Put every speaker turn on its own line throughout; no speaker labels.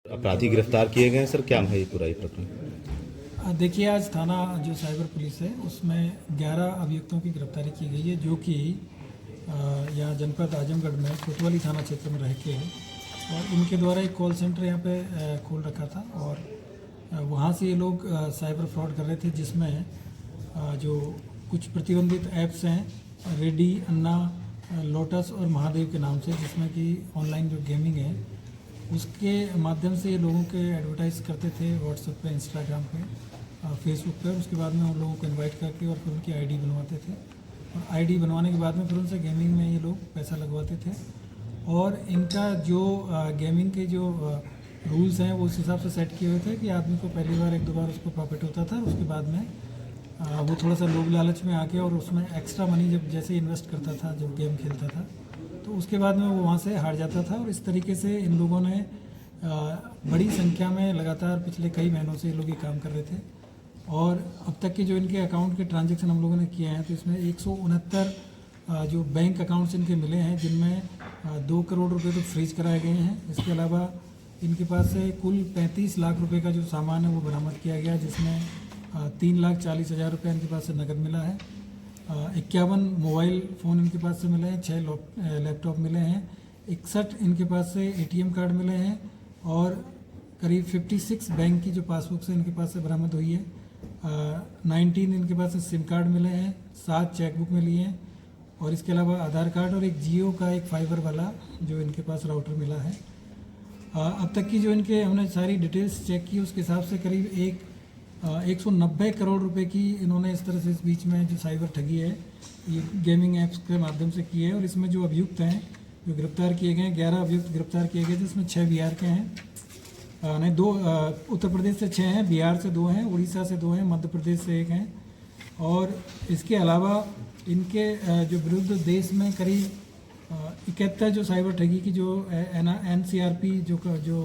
अपराधी गिरफ्तार किए गए हैं सर, क्या है ये पूरा ये प्रकरण?
देखिए, आज थाना जो साइबर पुलिस है उसमें 11 अभियुक्तों की गिरफ्तारी की गई है, जो कि यहाँ जनपद आजमगढ़ में कोतवाली थाना क्षेत्र में रह के है। और इनके द्वारा एक कॉल सेंटर यहाँ पे खोल रखा था और वहाँ से ये लोग साइबर फ्रॉड कर रहे थे, जिसमें जो कुछ प्रतिबंधित ऐप्स हैं, रेडी, अन्ना, लोटस और महादेव के नाम से, जिसमें कि ऑनलाइन जो गेमिंग है उसके माध्यम से ये लोगों के एडवर्टाइज़ करते थे व्हाट्सएप पे, इंस्टाग्राम पे, फेसबुक पे। उसके बाद में उन लोगों को इनवाइट करके और फिर उनकी आईडी बनवाते थे और आईडी बनवाने के बाद में फिर उनसे गेमिंग में ये लोग पैसा लगवाते थे। और इनका जो गेमिंग के जो रूल्स हैं वो उस हिसाब से सेट किए हुए थे कि आदमी को पहली बार एक दो बार उसको प्रॉफिट होता था, उसके बाद में वो थोड़ा सा लोभ लालच में आके और उसमें एक्स्ट्रा मनी जब जैसे इन्वेस्ट करता था, जब गेम खेलता था, तो उसके बाद में वो वहाँ से हार जाता था। और इस तरीके से इन लोगों ने बड़ी संख्या में लगातार पिछले कई महीनों से ये लोग ये काम कर रहे थे। और अब तक के जो इनके अकाउंट के ट्रांजैक्शन हम लोगों ने किए हैं, तो इसमें 169 जो बैंक अकाउंट्स इनके मिले हैं, जिनमें 2 करोड़ रुपए तो फ्रीज कराए गए हैं। इसके अलावा इनके पास से कुल 35 लाख रुपए का जो सामान है वो बरामद किया गया, जिसमें 3,40,000 रुपये इनके पास से नकद मिला है। 51 मोबाइल फ़ोन इनके पास से मिले हैं, 6 लैपटॉप मिले हैं, 61 इनके पास से एटीएम कार्ड मिले हैं और करीब 56 बैंक की जो पासबुक से इनके पास से बरामद हुई है। 19 इनके पास से सिम कार्ड मिले हैं, 7 चेकबुक मिली हैं और इसके अलावा आधार कार्ड और एक जियो का एक फाइबर वाला जो इनके पास राउटर मिला है। अब तक की जो इनके हमने सारी डिटेल्स चेक की, उसके हिसाब से करीब 190 करोड़ रुपए की इन्होंने इस तरह से इस बीच में जो साइबर ठगी है ये गेमिंग ऐप्स के माध्यम से की है। और इसमें जो अभियुक्त हैं जो गिरफ्तार किए गए हैं, 11 अभियुक्त गिरफ्तार किए गए, जिसमें 6 बिहार के हैं, नहीं 2 उत्तर प्रदेश से 6 हैं, बिहार से 2 हैं, उड़ीसा से 2 हैं, मध्य प्रदेश से 1 हैं। और इसके अलावा इनके जो विरुद्ध देश में करीब 71 जो साइबर ठगी की जो NCRP जो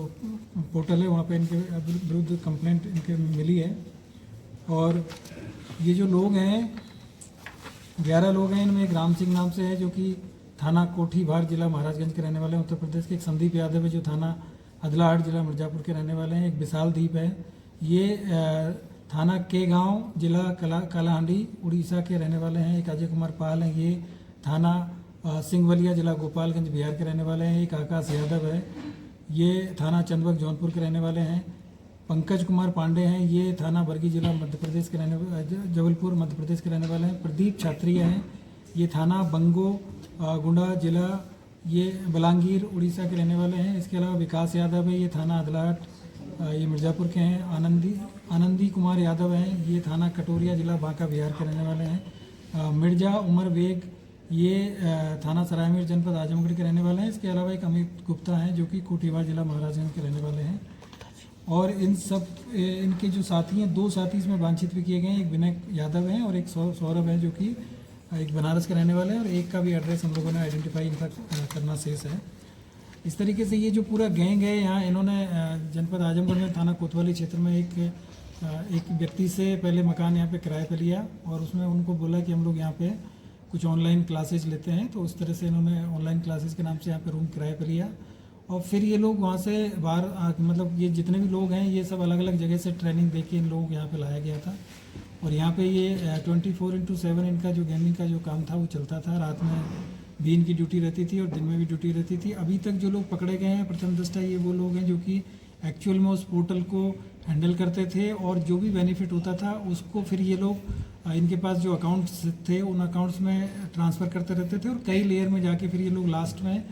पोर्टल है वहाँ पे इनके विरुद्ध कंप्लेंट इनके मिली है। और ये जो लोग हैं 11 लोग हैं, इनमें एक राम सिंह नाम से है जो कि थाना कोठी भार जिला महाराजगंज के रहने वाले हैं उत्तर प्रदेश के। एक संदीप यादव है जो थाना अदलाहाट जिला मिर्ज़ापुर के रहने वाले हैं। एक विशाल दीप है, ये थाना के गांव जिला कालाहांडी उड़ीसा के रहने वाले हैं। एक अजय कुमार पाल हैं, ये थाना सिंगवलिया जिला गोपालगंज बिहार के रहने वाले हैं। एक आकाश यादव है, ये थाना चंदबक जौनपुर के रहने वाले हैं। पंकज कुमार पांडे हैं, ये थाना बरगी जिला मध्य प्रदेश के जबलपुर मध्य प्रदेश के रहने वाले हैं। प्रदीप छात्रिया हैं, ये थाना बंगो गुंडा जिला ये बलांगीर उड़ीसा के रहने वाले हैं। इसके अलावा विकास यादव है, ये थाना अदलाट ये मिर्ज़ापुर के हैं। आनंदी कुमार यादव हैं, ये थाना कटोरिया जिला बांका बिहार के रहने वाले हैं। मिर्जा उमर बेग ये थाना सरायमीर जनपद आजमगढ़ के रहने वाले हैं। इसके अलावा एक अमित गुप्ता हैं जो कि कोटीवार जिला महाराजगंज के रहने वाले हैं। और इन सब इनके जो साथी हैं, 2 साथी इसमें वांछित भी किए गए हैं, एक विनय यादव हैं और एक सौरभ है जो कि एक बनारस के रहने वाले हैं। और एक का भी एड्रेस हम लोगों ने आइडेंटिफाई इनका करना शेष है। इस तरीके से ये जो पूरा गैंग है, यहाँ इन्होंने जनपद आजमगढ़ में थाना कोतवाली क्षेत्र में एक व्यक्ति से पहले मकान यहाँ पे किराए पे लिया और उसमें उनको बोला कि हम लोग यहाँ पे कुछ ऑनलाइन क्लासेज लेते हैं, तो उस तरह से इन्होंने ऑनलाइन क्लासेज के नाम से यहाँ पे रूम किराए पे लिया। और फिर ये लोग वहाँ से बाहर मतलब ये जितने भी लोग हैं ये सब अलग अलग जगह से ट्रेनिंग दे के इन लोगों को यहाँ पे लाया गया था। और यहाँ पे ये 24/7 इनका जो गेमिंग का जो काम था वो चलता था। रात में भी इनकी ड्यूटी रहती थी और दिन में भी ड्यूटी रहती थी। अभी तक जो लोग पकड़े गए हैं प्रथम दृष्टया ये वो लोग हैं जो कि एक्चुअल में उस पोर्टल को हैंडल करते थे और जो भी बेनिफिट होता था उसको फिर ये लोग इनके पास जो अकाउंट्स थे उन अकाउंट्स में ट्रांसफ़र करते रहते थे। और कई लेयर में जाके फिर ये लोग लास्ट में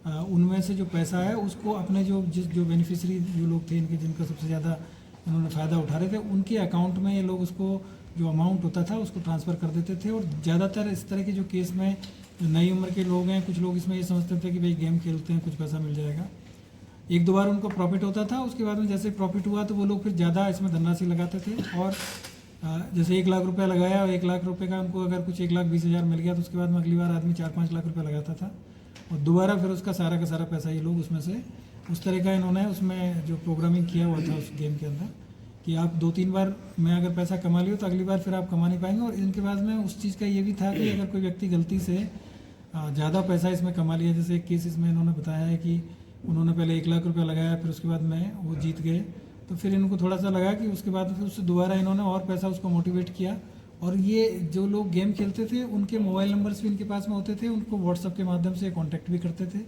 उनमें से जो पैसा है उसको अपने जो बेनिफिशियरी जो लोग थे इनके, जिनका सबसे ज़्यादा इन्होंने फ़ायदा उठा रहे थे, उनके अकाउंट में ये लोग उसको जो अमाउंट होता था उसको ट्रांसफ़र कर देते थे। और ज़्यादातर इस तरह के जो केस में जो नई उम्र के लोग हैं, कुछ लोग इसमें ये समझते थे कि भाई गेम खेलते हैं कुछ पैसा मिल जाएगा, 1-2 बार उनको प्रॉफिट होता था, उसके बाद में जैसे प्रॉफिट हुआ तो वो लोग फिर ज़्यादा इसमें धनराशि लगाते थे। और जैसे 1 लाख रुपया लगाया और 1 लाख रुपये का उनको अगर कुछ 1,20,000 मिल गया तो उसके बाद में अगली बार आदमी 4-5 लाख रुपये लगाता था और दोबारा फिर उसका सारा का सारा पैसा ये लोग उसमें से उस तरह का इन्होंने उसमें जो प्रोग्रामिंग किया हुआ था उस गेम के अंदर कि आप 2-3 बार में अगर पैसा कमा लियो तो अगली बार फिर आप कमा नहीं पाएंगे। और इनके बाद में उस चीज़ का ये भी था कि अगर कोई व्यक्ति गलती से ज़्यादा पैसा इसमें कमा लिया, जैसे एक केस इसमें इन्होंने बताया है कि उन्होंने पहले 1 लाख रुपया लगाया, फिर उसके बाद में वो जीत गए, तो फिर इनको थोड़ा सा लगा कि उसके बाद फिर उससे दोबारा इन्होंने और पैसा उसको मोटिवेट किया। और ये जो लोग गेम खेलते थे उनके मोबाइल नंबर्स भी इनके पास में होते थे, उनको व्हाट्सअप के माध्यम से कांटेक्ट भी करते थे,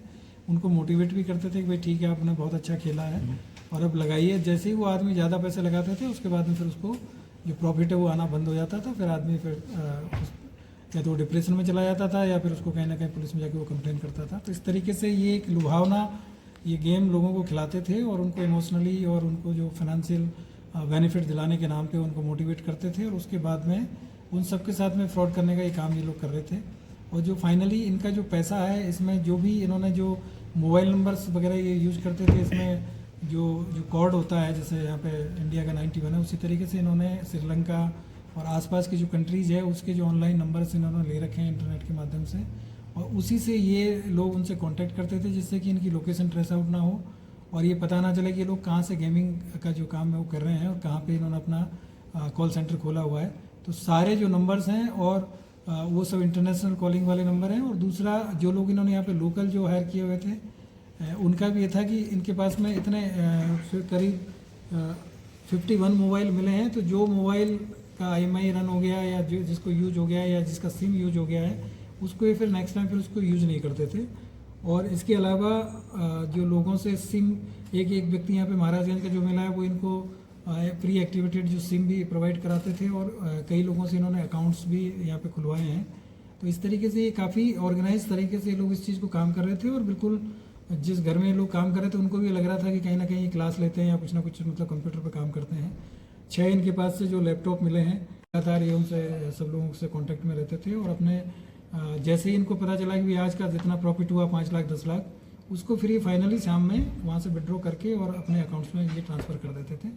उनको मोटिवेट भी करते थे कि भाई ठीक है आपने बहुत अच्छा खेला है और अब लगाइए। जैसे ही वो आदमी ज़्यादा पैसे लगाते थे उसके बाद में फिर उसको जो प्रॉफिट है वो आना बंद हो जाता था, फिर आदमी फिर या तो वो डिप्रेशन में चला जाता था या फिर उसको कहीं ना कहीं पुलिस में जाके वो कंप्लेन करता था। तो इस तरीके से ये एक लुभावना ये गेम लोगों को खिलाते थे और उनको इमोशनली और उनको जो फाइनेंशियल बेनिफिट दिलाने के नाम पे उनको मोटिवेट करते थे, और उसके बाद में उन सब के साथ में फ्रॉड करने का ये काम ये लोग कर रहे थे। और जो फाइनली इनका जो पैसा है इसमें जो भी इन्होंने जो मोबाइल नंबर्स वगैरह ये यूज़ करते थे, इसमें जो कोड होता है जैसे यहाँ पे इंडिया का 91 है, उसी तरीके से इन्होंने श्रीलंका और आसपास की जो कंट्रीज़ है उसके जो ऑनलाइन नंबर्स इन्होंने ले रखे हैं इंटरनेट के माध्यम से, और उसी से ये लोग उनसे कांटेक्ट करते थे जिससे कि इनकी लोकेशन ट्रेस आउट ना हो और ये पता ना चले कि ये लोग कहाँ से गेमिंग का जो काम है वो कर रहे हैं और कहाँ पे इन्होंने अपना कॉल सेंटर खोला हुआ है। तो सारे जो नंबर्स हैं और वो सब इंटरनेशनल कॉलिंग वाले नंबर हैं। और दूसरा जो लोग इन्होंने यहाँ पे लोकल जो हायर किए हुए थे उनका भी ये था कि इनके पास में इतने करीब 51 मोबाइल मिले हैं, तो जो मोबाइल का IMI रन हो गया या जो जिसको यूज हो गया या जिसका सिम यूज हो गया है उसको ये फिर नेक्स्ट टाइम फिर उसको यूज़ नहीं करते थे। और इसके अलावा जो लोगों से सिम एक व्यक्ति यहाँ पे महाराजगंज का जो मिला है वो इनको प्री एक्टिवेटेड जो सिम भी प्रोवाइड कराते थे और कई लोगों से इन्होंने अकाउंट्स भी यहाँ पे खुलवाए हैं। तो इस तरीके से ये काफ़ी ऑर्गेनाइज तरीके से लोग इस चीज़ को काम कर रहे थे और बिल्कुल जिस घर में लोग काम कर रहे थे उनको भी लग रहा था कि कहीं ना कहीं क्लास लेते हैं या कुछ ना कुछ मतलब कंप्यूटर पर काम करते हैं। 6 इनके पास से जो लैपटॉप मिले हैं, लगातार ये उनसे सब लोगों से कॉन्टैक्ट में रहते थे और अपने जैसे ही इनको पता चला कि भी आज का जितना प्रॉफिट हुआ 5 लाख 10 लाख, उसको फिर ये फाइनली शाम में वहाँ से विड्रॉ करके और अपने अकाउंट्स में ये ट्रांसफ़र कर देते थे।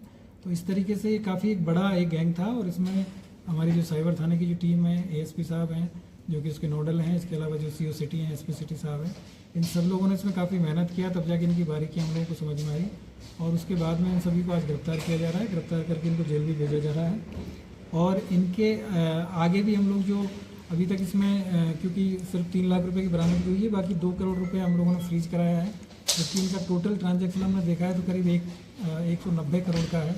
तो इस तरीके से ये काफ़ी एक बड़ा एक गैंग था और इसमें हमारी जो साइबर थाने की जो टीम है, ASP साहब हैं जो कि इसके नोडल हैं, इसके अलावा जो CO सिटी हैं SP सिटी साहब हैं, इन सब लोगों ने इसमें काफ़ी मेहनत किया, तब जाके इनकी बारीकी हम लोगों को समझ में आई और उसके बाद में इन सभी को आज गिरफ्तार किया जा रहा है। गिरफ्तार करके इनको जेल भी भेजा जा रहा है और इनके आगे भी हम लोग जो अभी तक इसमें क्योंकि सिर्फ 3 लाख रुपए की बरामदगी हुई है, बाकी 2 करोड़ रुपए हम लोगों ने फ्रीज कराया है, जबकि इनका टोटल ट्रांजैक्शन हमने देखा है तो करीब 190 करोड़ का है।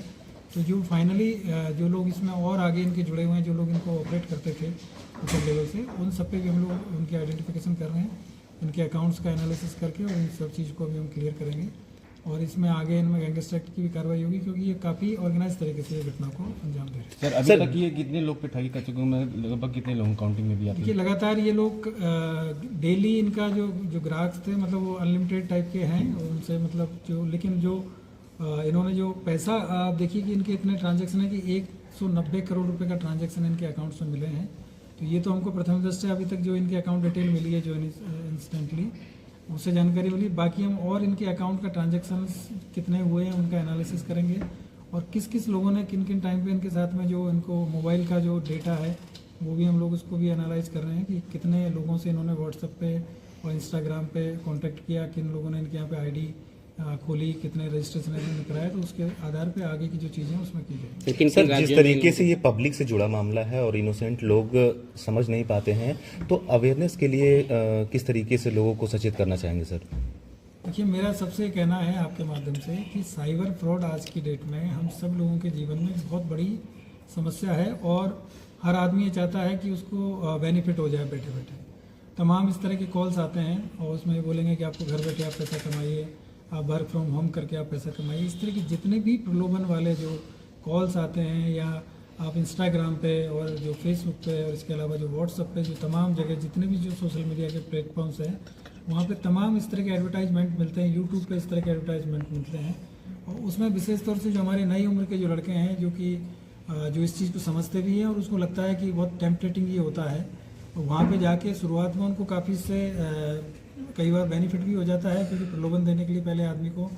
तो जो फाइनली जो लोग इसमें और आगे इनके जुड़े हुए हैं, जो लोग इनको ऑपरेट करते थे ऊपर लेवल से, उन सब पे भी हम लोग उनकी आइडेंटिफिकेशन कर रहे हैं, इनके अकाउंट्स का एनालिसिस करके और इन सब चीज़ को अभी हम क्लियर करेंगे और इसमें आगे इनमें गैंगस्टर एक्ट की भी कार्रवाई होगी क्योंकि ये काफ़ी ऑर्गेनाइज तरीके से ये घटना को अंजाम दे रहे हैं।
सर अभी तक ये कितने लोग पे ठगी कर चुके हैं, लगभग कितने लोग काउंटिंग में भी आते हैं?
देखिए लगातार ये लोग डेली इनका जो ग्राहक थे मतलब वो अनलिमिटेड टाइप के हैं उनसे मतलब जो, लेकिन जो इन्होंने जो पैसा आप देखिए कि इनके इतने ट्रांजैक्शन है कि 190 करोड़ रुपए का ट्रांजैक्शन इनके अकाउंट्स में मिले हैं। तो ये तो हमको प्रथम दृष्टया अभी तक जो इनके अकाउंट डिटेल मिली है जो इंस्टेंटली उससे जानकारी मिली, बाकी हम और इनके अकाउंट का ट्रांजैक्शंस कितने हुए हैं उनका एनालिसिस करेंगे और किस किस लोगों ने किन किन टाइम पे इनके साथ में जो इनको मोबाइल का जो डेटा है वो भी हम लोग उसको भी एनालाइज कर रहे हैं कि कितने लोगों से इन्होंने व्हाट्सएप पे और इंस्टाग्राम पे कांटेक्ट किया, किन लोगों ने इनके यहाँ पे ID खोली, कितने रजिस्ट्रेशन इन्होंने कराया, तो उसके आधार पे आगे की जो चीज़ें हैं उसमें की जाएगी।
लेकिन सर जिस तरीके से ये पब्लिक से जुड़ा मामला है और इनोसेंट लोग समझ नहीं पाते हैं, तो अवेयरनेस के लिए किस तरीके से लोगों को सचेत करना चाहेंगे सर?
देखिए मेरा सबसे कहना है आपके माध्यम से कि साइबर फ्रॉड आज की डेट में हम सब लोगों के जीवन में बहुत बड़ी समस्या है और हर आदमी ये चाहता है कि उसको बेनिफिट हो जाए बैठे बैठे। तमाम इस तरह के कॉल्स आते हैं और उसमें ये बोलेंगे कि आपको घर बैठे आप पैसा कमाइए, आप वर्क फ्रॉम होम करके आप पैसा कमाइए। इस तरह के जितने भी प्रलोभन वाले जो कॉल्स आते हैं या आप इंस्टाग्राम पे और जो फेसबुक पे और इसके अलावा जो व्हाट्सएप पे जो तमाम जगह जितने भी जो सोशल मीडिया के प्लेटफॉर्म्स हैं वहाँ पे तमाम इस तरह के एडवर्टाइजमेंट मिलते हैं, यूट्यूब पे इस तरह के एडवर्टाइजमेंट मिलते हैं और उसमें विशेष तौर से जो हमारे नई उम्र के जो लड़के हैं जो कि जो इस चीज़ को समझते भी हैं और उसको लगता है कि बहुत टेम्पटेटिंग ये होता है, वहाँ पे जाके शुरुआत में उनको काफ़ी से कई बार बेनिफिट भी हो जाता है क्योंकि प्रलोभन देने के लिए पहले आदमी को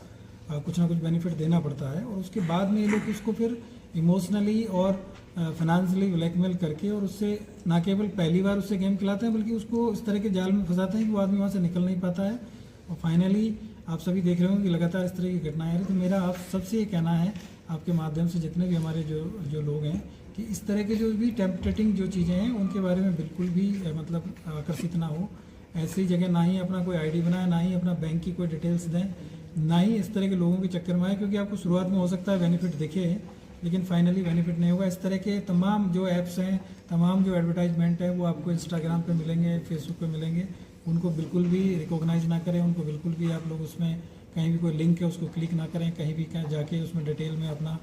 कुछ ना कुछ बेनिफिट देना पड़ता है और उसके बाद में ये लोग उसको फिर इमोशनली और फाइनेंशियली ब्लैकमेल करके और उससे ना केवल पहली बार उससे गेम खिलाते हैं बल्कि उसको इस तरह के जाल में फंसाते हैं कि वो आदमी वहाँ से निकल नहीं पाता है और फाइनली आप सभी देख रहे हो कि लगातार इस तरह की घटनाएं आ रही। तो मेरा आप सबसे ये कहना है आपके माध्यम से जितने भी हमारे जो लोग हैं कि इस तरह के जो भी टेम्पटेटिंग जो चीज़ें हैं उनके बारे में बिल्कुल भी मतलब आकर्षित ना हो, ऐसी जगह ना ही अपना कोई आईडी बनाए, ना ही अपना बैंक की कोई डिटेल्स दें, ना ही इस तरह के लोगों के चक्कर में आए, क्योंकि आपको शुरुआत में हो सकता है बेनिफिट दिखे लेकिन फाइनली बेनिफिट नहीं होगा। इस तरह के तमाम जो ऐप्स हैं, तमाम जो एडवर्टाइजमेंट है वो आपको इंस्टाग्राम पे मिलेंगे, फेसबुक पे मिलेंगे, उनको बिल्कुल भी रिकॉग्नाइज ना करें, उनको बिल्कुल भी आप लोग उसमें कहीं भी कोई लिंक है उसको क्लिक ना करें, कहीं भी जाके उसमें डिटेल में अपना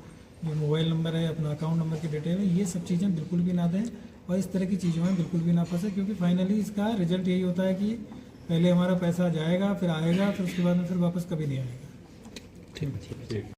जो मोबाइल नंबर है, अपना अकाउंट नंबर की डिटेल है, ये सब चीज़ें बिल्कुल भी ना दें और इस तरह की चीज़ों में बिल्कुल भी ना फंसे, क्योंकि फाइनली इसका रिजल्ट यही होता है कि पहले हमारा पैसा जाएगा, फिर आएगा, फिर उसके बाद में फिर वापस कभी नहीं आएगा।
ठीक।